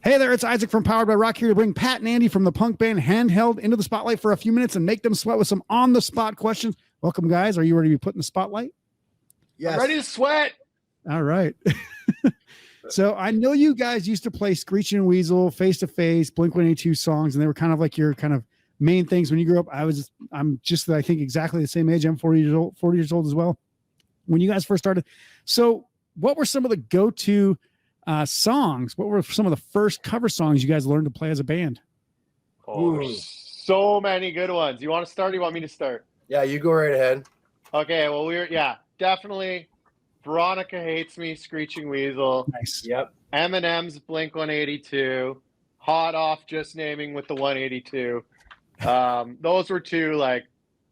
Hey there, it's Isaac from Powered by Rock here to bring Pat and Andy from the punk band Handheld into the spotlight for a few minutes and make them sweat with some on-the-spot questions. Welcome, guys. Are you ready to be put in the spotlight? Yes. I'm ready to sweat. All right. So I know you guys used to play Screeching Weasel, Face to Face, Blink-182 songs, and they were kind of like your kind of main things when you grew up. I'm just, I think, exactly the same age. I'm 40 years old as well. When you guys first started. So what were some of the go-to songs? What were some of the first cover songs you guys learned to play as a band? Oh, so many good ones. You want to start or you want me to start? Yeah, you go right ahead. Okay, well, definitely Veronica Hates Me, Screeching Weasel. Nice. Yep. Eminem's Blink-182. Hot Off Just Naming with the 182. Those were two,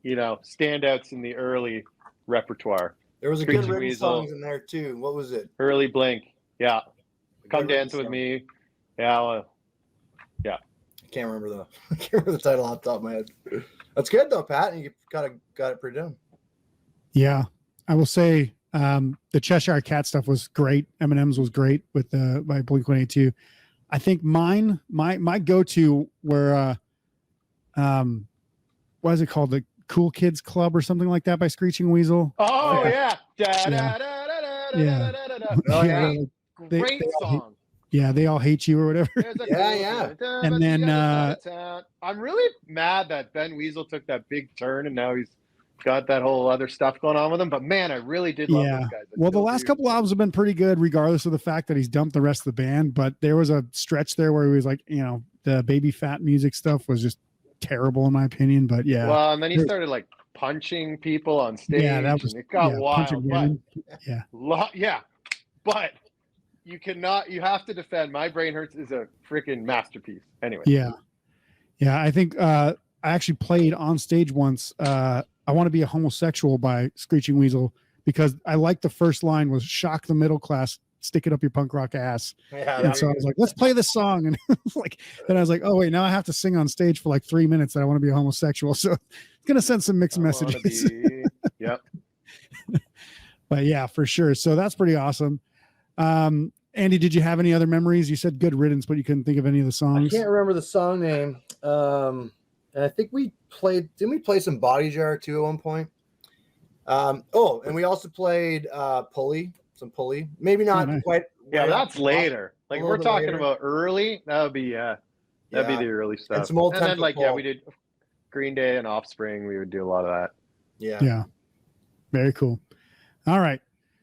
standouts in the early repertoire. There was a Screeching good written Weasel. songs in there too. What was it? Early Blink. Yeah. Come Good Dance written With song. Me. Yeah. I can't remember the title off the top of my head. That's good though, Pat. You got it pretty done. Yeah, I will say the Cheshire Cat stuff was great. Eminem's was great with by Blink-182. I think my go-to were what is it called? The Cool Kids Club or something like that by Screeching Weasel. Oh, yeah. Yeah. Oh, yeah. They Great song. Yeah, They All Hate You or whatever. Yeah. And then I'm really mad that Ben Weasel took that big turn and now he's got that whole other stuff going on with him. But man, I really did love those guys. Well, the last couple albums have been pretty good, regardless of the fact that he's dumped the rest of the band. But there was a stretch there where he was like, the Baby Fat music stuff was just terrible in my opinion. But yeah. Well, and then he started punching people on stage. Yeah, that was, and it got wild. But, yeah. But you have to defend My Brain Hurts is a freaking masterpiece. Anyway. Yeah. I think I actually played on stage once. I Want to Be a Homosexual by Screeching Weasel because I liked the first line was shock the middle class, stick it up your punk rock ass. Yeah, and so I was like, let's play this song. And then I was like, oh wait, now I have to sing on stage for 3 minutes that I want to be a homosexual. So it's going to send some mixed messages. Yep. But yeah, for sure. So that's pretty awesome. Andy, did you have any other memories? You said Good Riddance, but you couldn't think of any of the songs. I can't remember the song name. And I think didn't we play some Body Jar too at one point? And we also played Pulley. Maybe not quite. Yeah, that's later. We're talking later. about early. That'd be the early stuff. And some old and then Temple we did Green Day and Offspring. We would do a lot of that. Yeah. Very cool. All right.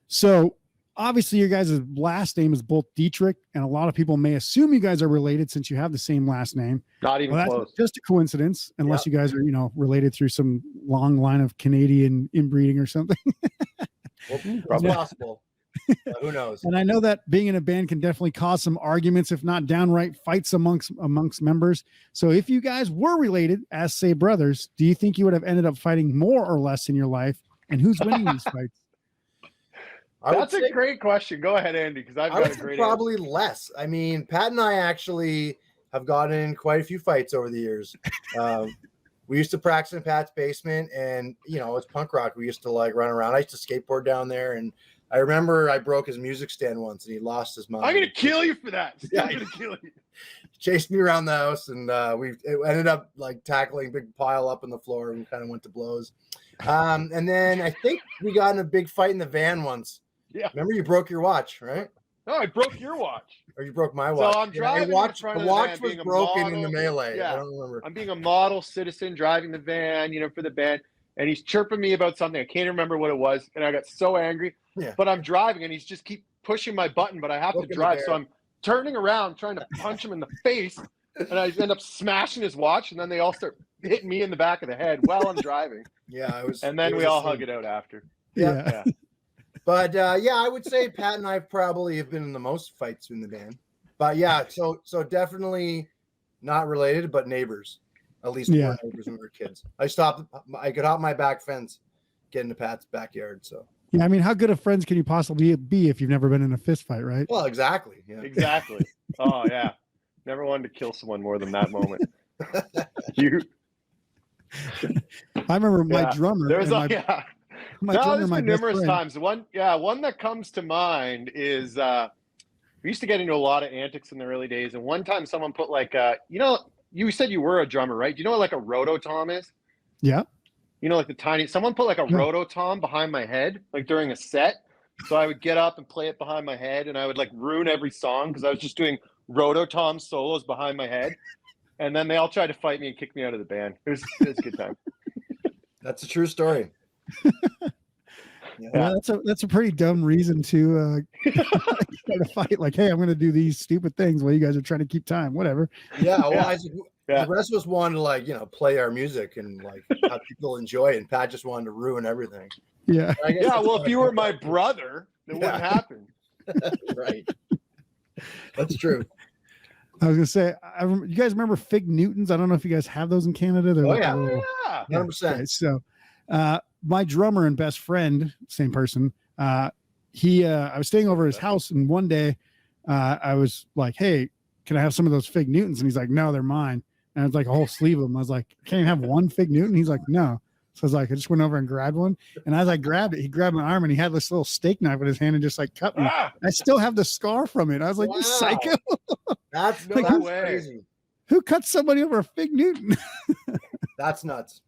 So obviously your guys' last name is both Dietrich, and a lot of people may assume you guys are related since you have the same last name. Not even that's close. Just a coincidence, unless you guys are, related through some long line of Canadian inbreeding or something. Well, it's possible. Who knows? And I know that being in a band can definitely cause some arguments, if not downright fights amongst members. So if you guys were related as, say, brothers, do you think you would have ended up fighting more or less in your life? And who's winning these fights? That's a great question. Go ahead, Andy, because I've got a great probably answer. Less. I mean, Pat and I actually have gotten in quite a few fights over the years. We used to practice in Pat's basement, and it's punk rock. We used to run around. I used to skateboard down there, and I remember I broke his music stand once, and he lost his mind. I'm gonna kill you for that. I'm gonna kill you. He chased me around the house, and it ended up tackling a big pile up on the floor, and kind of went to blows. And then I think we got in a big fight in the van once. Yeah. Remember you broke your watch, right? No, I broke your watch. Or you broke my watch. So I'm driving. The watch was broken in the melee. Yeah. I don't remember. I'm being a model citizen driving the van, for the band, and he's chirping me about something. I can't remember what it was, and I got so angry. Yeah. But I'm driving, and he's just keep pushing my button, but I have to drive, so I'm turning around trying to punch him in the face, and I end up smashing his watch, and then they all start hitting me in the back of the head while I'm driving. Yeah, it was. And then we all hug it out after. Yeah. But I would say Pat and I probably have been in the most fights in the band. But yeah, so definitely not related, but neighbors. At least more neighbors when we were kids. I could hop my back fence, get into Pat's backyard. So yeah, I mean, how good of friends can you possibly be if you've never been in a fist fight, right? Well, exactly. Yeah. Exactly. Oh yeah. Never wanted to kill someone more than that moment. I remember my drummer. There's my drummer, there's been numerous times. One that comes to mind is we used to get into a lot of antics in the early days. And one time someone put like, you said you were a drummer, right? Do you know what like a rototom is? Yeah. You know, like the tiny, someone put like a rototom behind my head, like during a set. So I would get up and play it behind my head, and I would like ruin every song because I was just doing rototom solos behind my head. And then they all tried to fight me and kick me out of the band. It was a good time. That's a true story. Yeah, that's a pretty dumb reason to start a fight. Like, hey, I'm going to do these stupid things while you guys are trying to keep time. Whatever. Yeah, well, the rest of us wanted to like play our music and like have people enjoy it, and Pat just wanted to ruin everything. Yeah. Yeah. Well, if you were my brother, it wouldn't happen. Right. That's true. I was gonna say, you guys remember Fig Newtons? I don't know if you guys have those in Canada. They're yeah, 100%. Okay, so, my drummer and best friend, same person. I was staying over at his house, and one day, I was like, "Hey, can I have some of those Fig Newtons?" And he's like, "No, they're mine." And it's like a whole sleeve of them. I was like, "Can't you have one Fig Newton?" He's like, "No." So I was like, I just went over and grabbed one. And as I grabbed it, he grabbed my arm and he had this little steak knife in his hand and just like cut me. I still have the scar from it. I was like, "You psycho." That's like, that's crazy. Who cuts somebody over a Fig Newton? That's nuts.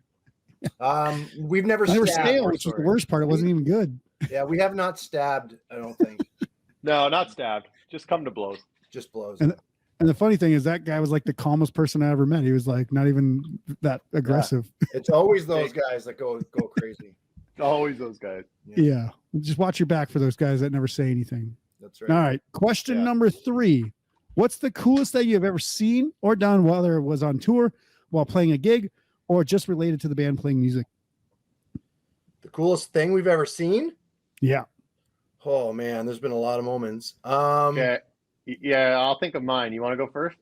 We've never They were stabbed, stale, which was the worst part. It wasn't even good. Yeah, we have not stabbed, I don't think. No, not stabbed. Just come to blows. Just blows. And the funny thing is that guy was like the calmest person I ever met. He was like not even that aggressive. Yeah. It's always those guys that go crazy. It's always those guys. Yeah. Just watch your back for those guys that never say anything. That's right. All right. Question number 3. What's the coolest that you've ever seen or done, whether it was on tour, while playing a gig, or just related to the band playing music? The coolest thing we've ever seen? Yeah. Oh man, there's been a lot of moments. Okay. Yeah, I'll think of mine. You want to go first?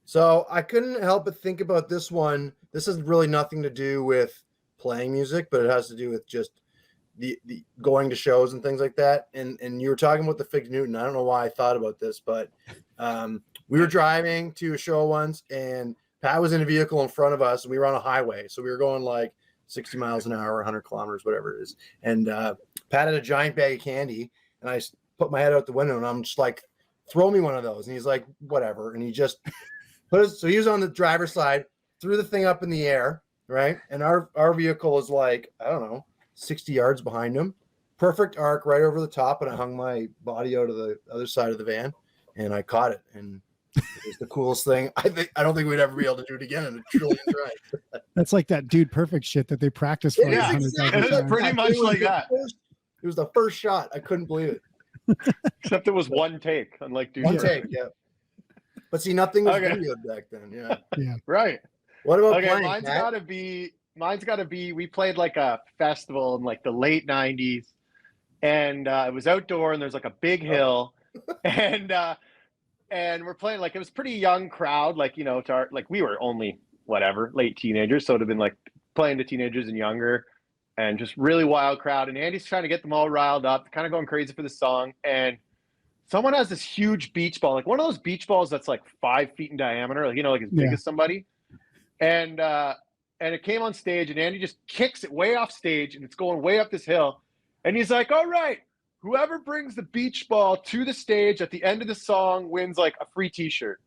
So I couldn't help but think about this one. This has really nothing to do with playing music, but it has to do with just the going to shows and things like that. And you were talking about the Fig Newton. I don't know why I thought about this, but we were driving to a show once, and Pat was in a vehicle in front of us, and we were on a highway. So we were going like 60 miles an hour, 100 kilometers, whatever it is. And Pat had a giant bag of candy, and I put my head out the window, and I'm just like, "Throw me one of those." And he's like, "Whatever." And he just so he was on the driver's side, threw the thing up in the air, right? And our vehicle is like, I don't know, 60 yards behind him. Perfect arc right over the top, and I hung my body out of the other side of the van, and I caught it. And it was the coolest thing. I don't think we'd ever be able to do it again in a trillion tries. That's like that Dude Perfect shit that they practice for. Yeah, it's pretty much like that. It was the first shot. I couldn't believe it. Except it was one take, unlike Dude. One take, yeah. But see, nothing was videoed back then. Yeah. Right. What about playing? Mine's gotta be. We played like a festival in like the late '90s, and it was outdoor, and there's like a big hill, and we're playing like it was pretty young crowd, like like we were only whatever late teenagers, so it'd have been like playing to teenagers and younger. And just really wild crowd. And Andy's trying to get them all riled up, kind of going crazy for the song. And someone has this huge beach ball, like one of those beach balls that's like 5 feet in diameter, like, like as big as somebody. And it came on stage, and Andy just kicks it way off stage, and it's going way up this hill. And he's like, "All right, whoever brings the beach ball to the stage at the end of the song wins like a free t-shirt."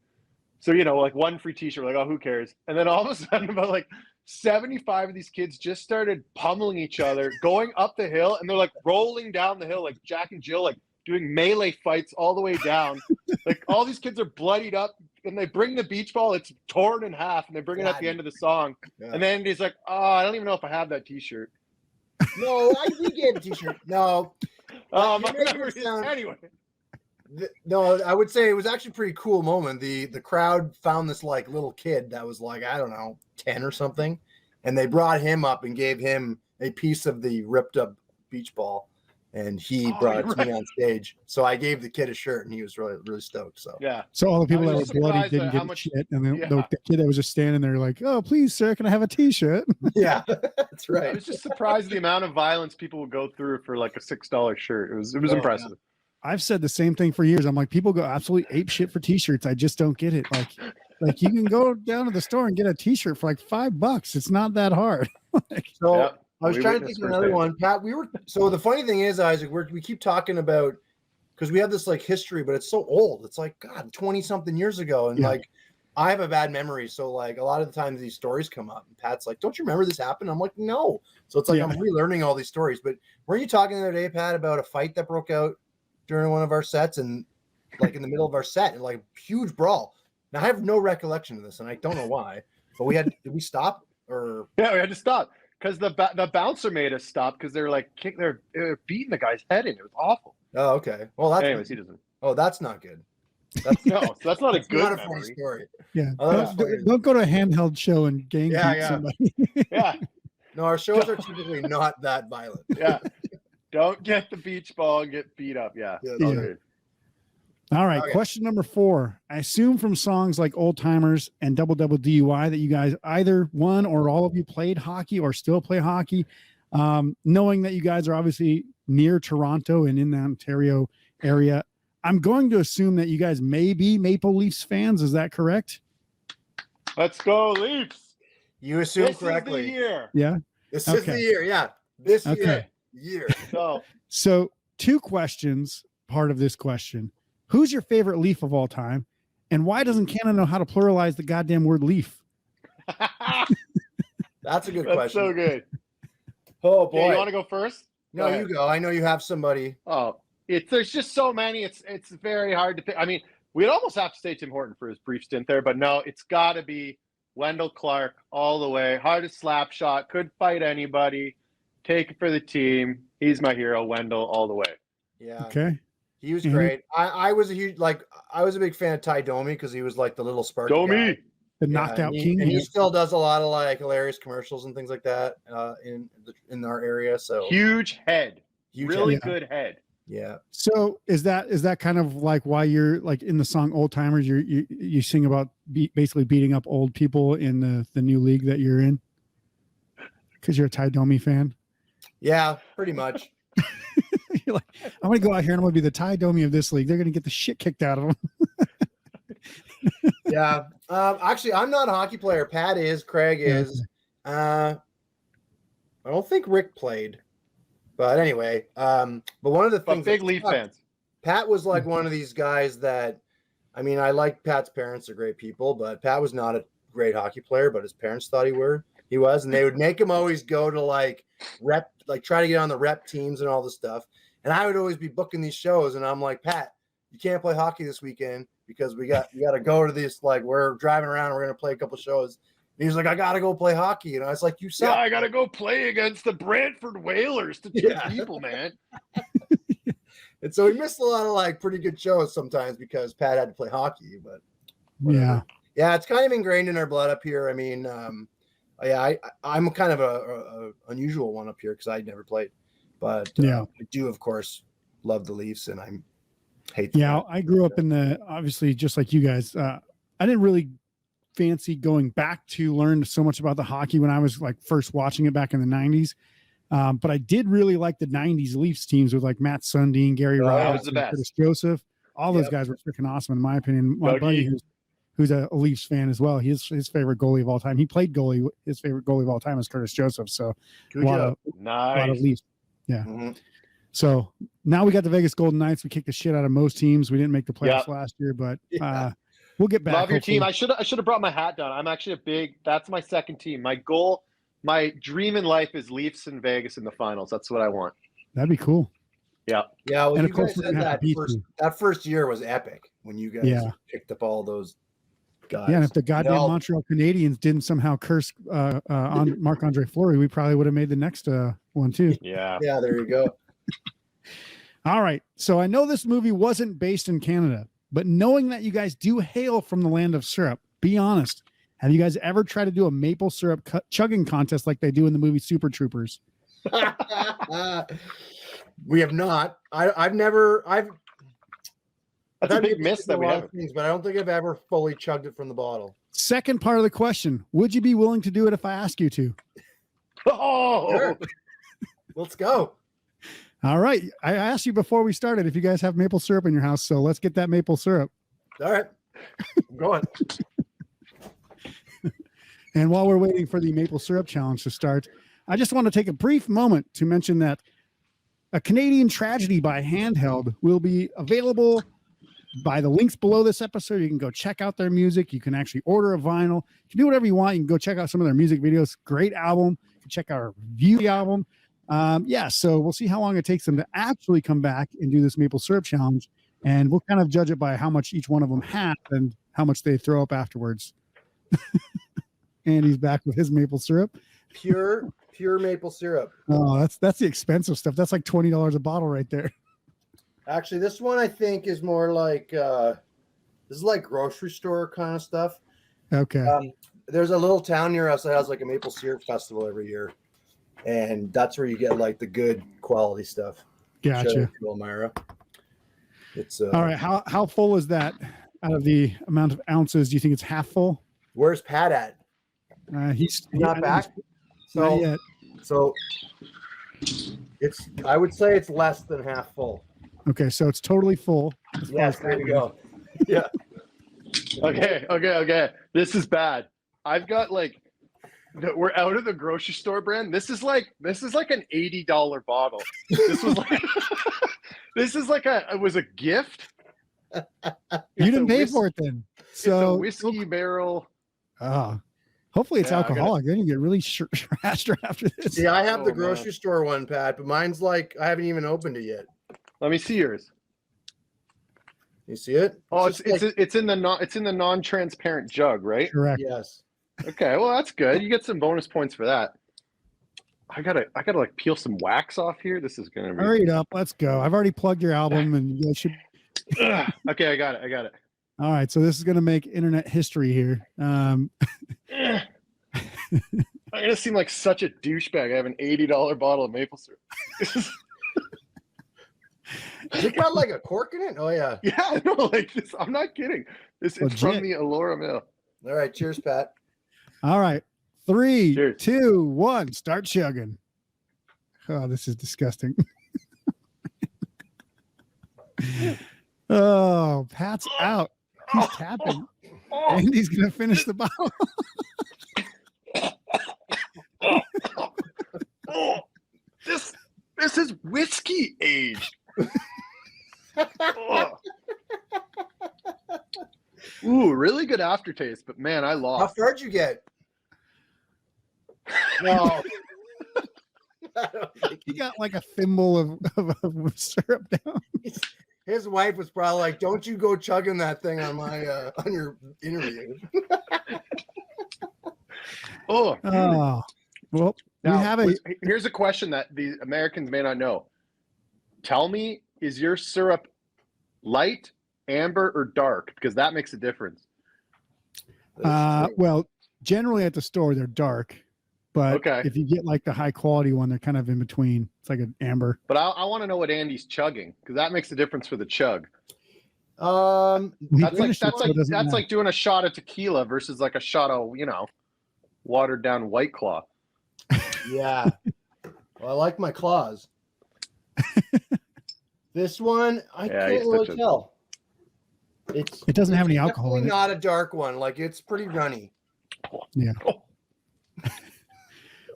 So, like one free t-shirt, we're like, "Oh, who cares?" And then all of a sudden, about like 75 of these kids just started pummeling each other, going up the hill, and they're like rolling down the hill like Jack and Jill, like doing melee fights all the way down. Like all these kids are bloodied up, and they bring the beach ball, it's torn in half, and they bring it at the end of the song. Yeah. And then he's like, "Oh, I don't even know if I have that t-shirt." No, we gave a t-shirt. No. Anyway. No, I would say it was actually a pretty cool moment. The crowd found this like little kid that was like, I don't know, 10 or something, and they brought him up and gave him a piece of the ripped up beach ball, and he brought it to me on stage. So I gave the kid a shirt, and he was really, really stoked. So yeah. So all the people that were bloody didn't get shit, and then the kid that was just standing there like, "Oh, please, sir, can I have a t-shirt?" Yeah, that's right. I was just surprised the amount of violence people would go through for like a $6 shirt. It was impressive. Yeah. I've said the same thing for years. I'm like, people go absolutely ape shit for t-shirts. I just don't get it. Like you can go down to the store and get a t-shirt for like $5. It's not that hard. I was trying to think of another one, Pat. So the funny thing is, Isaac, we keep talking about because we have this like history, but it's so old. It's like, God, 20 something years ago. And like, I have a bad memory. So like a lot of the times these stories come up and Pat's like, don't you remember this happened? I'm like, no. So it's like, I'm relearning all these stories. But weren't you talking the other day, Pat, about a fight that broke out during one of our sets and like in the middle of our set and like huge brawl? Now I have no recollection of this and I don't know why, but did we stop or? Yeah, we had to stop because the bouncer made us stop because they're like they're beating the guy's head in. It was awful. Oh, okay. Well, that's anyways, he doesn't. Oh, that's not good. No, so that's not a good not a memory. funny story. Yeah. Don't go to a Handheld show and gang beat somebody. Yeah. No, our shows are typically not that violent. Yeah. Don't get the beach ball and get beat up. Yeah. All right. Okay. Question number 4. I assume from songs like Old Timers and Double Double DUI that you guys either one or all of you played hockey or still play hockey. Knowing that you guys are obviously near Toronto and in the Ontario area, I'm going to assume that you guys may be Maple Leafs fans. Is that correct? Let's go Leafs. You assume this correctly. Is the year. Yeah. This is the year. Yeah. This year. So 2 questions. Part of this question: who's your favorite Leaf of all time, and why doesn't Canada know how to pluralize the goddamn word Leaf? That's a good That's question. So good. Oh boy. Yeah, you want to go first? No, you go. I know you have somebody. Oh, there's just so many. It's very hard to pick. I mean, we'd almost have to say Tim Horton for his brief stint there, but no, it's got to be Wendell Clark all the way. Hardest slap shot, could fight anybody, take it for the team. He's my hero, Wendell, all the way. Yeah. Okay. He was great. I was a big fan of Ty Domi because he was like the little sparky guy. The knockout king. And he still does a lot of like hilarious commercials and things like that in our area. So huge head. Really good head. Yeah. So is that kind of like why you're like in the song Old Timers, you sing about basically beating up old people in the new league that you're in? Because you're a Ty Domi fan? Yeah, pretty much. You're like, I'm going to go out here and I'm going to be the Ty Domi of this league. They're going to get the shit kicked out of them. Yeah. Actually, I'm not a hockey player. Pat is. Craig is. I don't think Rick played. But anyway, but one of the things. Big Leaf fans. Pat was like one of these guys that, I mean, I like Pat's parents are great people, but Pat was not a great hockey player, but his parents thought he was, and they would make him always go to like try to get on the rep teams and all this stuff. And I would always be booking these shows, and I'm like, Pat, you can't play hockey this weekend because we got to go to this. Like, we're driving around, we're gonna play a couple shows. And he's like, I gotta go play hockey, and I was like, you suck. Yeah, I gotta go play against the Brantford Whalers to 2 people, man. And so he missed a lot of like pretty good shows sometimes because Pat had to play hockey. But whatever. Yeah, it's kind of ingrained in our blood up here. I mean, I'm kind of a unusual one up here because I never played. But I do, of course, love the Leafs, and I hate them. Yeah, I grew up obviously, just like you guys. I didn't really fancy going back to learn so much about the hockey when I was like first watching it back in the 90s. But I did really like the 90s Leafs teams with like Matt Sundin, Gary Roberts, Curtis Joseph. All those guys were freaking awesome, in my opinion. My buddy, who's a Leafs fan as well, his favorite goalie of all time. He played goalie. His favorite goalie of all time is Curtis Joseph. So a lot of Leafs. Yeah. Mm-hmm. So now we got the Vegas Golden Knights. We kicked the shit out of most teams. We didn't make the playoffs last year, but we'll get back. Love your team. I should have brought my hat down. I'm actually that's my second team. My goal, my dream in life is Leafs and Vegas in the finals. That's what I want. That'd be cool. Yeah. Yeah. Well, and of course, that first year was epic when you guys picked up all those guys. Yeah. And if the goddamn Montreal Canadiens didn't somehow curse on Marc-Andre Fleury, we probably would have made the next one too. Yeah. Yeah. There you go. All right. So I know this movie wasn't based in Canada, but knowing that you guys do hail from the land of syrup, be honest. Have you guys ever tried to do a maple syrup chugging contest like they do in the movie Super Troopers? We have not. I've That's a big miss that we have. But I don't think I've ever fully chugged it from the bottle. Second part of the question: would you be willing to do it if I ask you to? Oh, sure. Let's go. All right. I asked you before we started if you guys have maple syrup in your house, so let's get that maple syrup. All right. I'm going. And while we're waiting for the maple syrup challenge to start, I just want to take a brief moment to mention that A Canadian Tragedy by Handheld will be available by the links below this episode. You can go check out their music. You can actually order a vinyl. You can do whatever you want. You can go check out some of their music videos. Great album. You can check out our review of the album. So we'll see how long it takes them to actually come back and do this maple syrup challenge. And we'll kind of judge it by how much each one of them have and how much they throw up afterwards. And he's back with his maple syrup. Pure maple syrup. Oh, that's the expensive stuff. That's like $20 a bottle right there. Actually, this one I think is more like this is like grocery store kind of stuff. Okay. There's a little town near us that has like a maple syrup festival every year, and that's where you get like the good quality stuff. Gotcha. Shout out to Elmira. It's all right. How full is that out of the amount of ounces? Do you think it's half full? Where's Pat at? He's not back. Not yet. So I would say it's less than half full. Okay, so it's totally full. Yes, there you go. Yeah. Okay. This is bad. I've got like we're out of the grocery store brand. This is like an $80 bottle. This was like it was a gift. You didn't pay for it then. So it's a whiskey barrel. Hopefully it's alcoholic. Then you get really trashed after this. See, I have the grocery store one, Pat, but mine's like I haven't even opened it yet. Let me see yours. You see it? It's in the non-transparent jug, right? Correct. Yes. Okay, well that's good. You get some bonus points for that. I gotta like peel some wax off here. This is gonna be. Hurry it up. Let's go. I've already plugged your album, and you guys should. Okay, I got it. All right, so this is gonna make internet history here. I'm gonna seem like such a douchebag. I have an $80 bottle of maple syrup. Has it got like a cork in it? Oh yeah. Yeah, no, like this. I'm not kidding. This is from the Elora Mill. All right, cheers, Pat. All right, 3, Cheers. 2, 1, start chugging. Oh, this is disgusting. Oh, Pat's out. He's tapping. Andy's gonna finish the bottle. This is whiskey aged. Ooh, really good aftertaste, but man, I How lost. far'd you get? No. He got like a thimble of syrup down. His wife was probably like, "Don't you go chugging that thing on my on your interview." Oh, well, here's a question that the Americans may not know. Tell me, is your syrup light, amber, or dark? Because that makes a difference. Well, generally at the store they're dark, but Okay. if you get like the high quality one, they're kind of in between. It's like an amber. But I want to know what Andy's chugging, because that makes a difference for the chug. He That's finished it, so it doesn't matter. like doing a shot of tequila versus like a shot of watered down White Claw. Yeah. Well, I like my claws. This one, I can't really tell. It doesn't have any alcohol in it. Not a dark one. Like it's pretty runny. Yeah.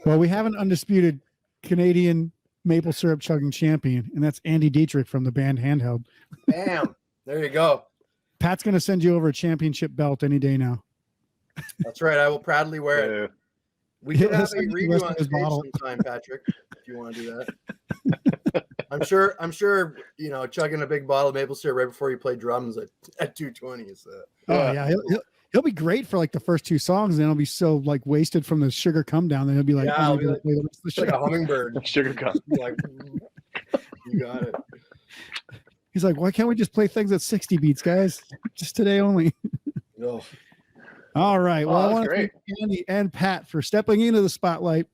Well, we have an undisputed Canadian maple syrup chugging champion, and that's Andy Dietrich from the band Handheld. Bam. There you go. Pat's going to send you over a championship belt any day now. That's right. I will proudly wear it. We He'll could have a send you the review rest on of his stage bottle. sometime, Patrick, if you want to do that. I'm sure, chugging a big bottle of maple syrup right before you play drums at 220 is Oh yeah, he'll be great for like the first 2 songs, and then he'll be so like wasted from the sugar come down. Then he'll be like, Yeah, "Oh, I'll be we're gonna play the rest of the it's like show." a hummingbird. Sugar cup. Like, you got it. He's like, "Why can't we just play things at 60 beats, guys? Just today only." Oh. All right. Well, I want to great. thank Andy and Pat for stepping into the spotlight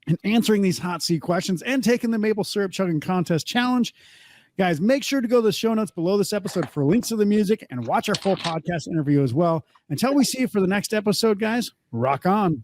and answering these hot seat questions and taking the maple syrup chugging contest challenge. Guys, make sure to go to the show notes below this episode for links to the music and watch our full podcast interview as well. Until we see you for the next episode, guys, rock on.